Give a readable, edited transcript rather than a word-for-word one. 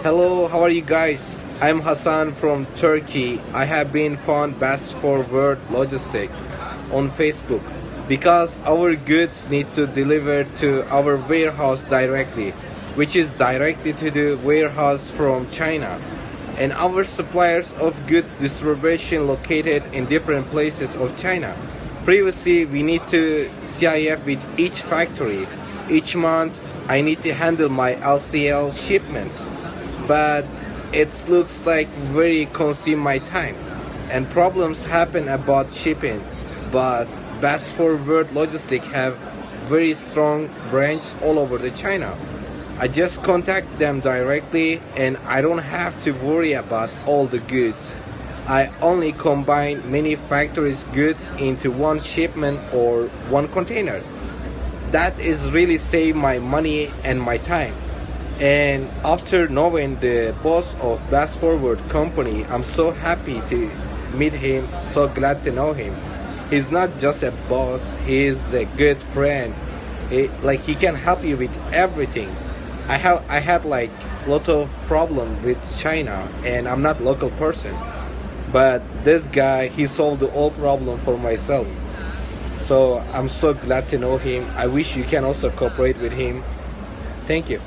Hello, how are you guys? I'm Hassan from Turkey. I have been found Bestforworld Logistic on Facebook because our goods need to deliver to our warehouse directly, which is directly to the warehouse from China. And our suppliers of good distribution located in different places of China. Previously, we need to CIF with each factory. Each month, I need to handle my LCL shipments, but it looks like very consume my time and problems happen about shipping. But Bestforworld Logistic have very strong branch all over the China. I just contact them directly and I don't have to worry about all the goods. I only combine many factories goods into one shipment or one container. That is really save my money and my time. And after knowing the boss of Bestforward company, I'm so happy to meet him, so glad to know him. He's not just a boss, he's a good friend. He can help you with everything. I had like lot of problem with China and I'm not local person. But this guy, he solved the whole problem for myself. So I'm so glad to know him. I wish you can also cooperate with him. Thank you.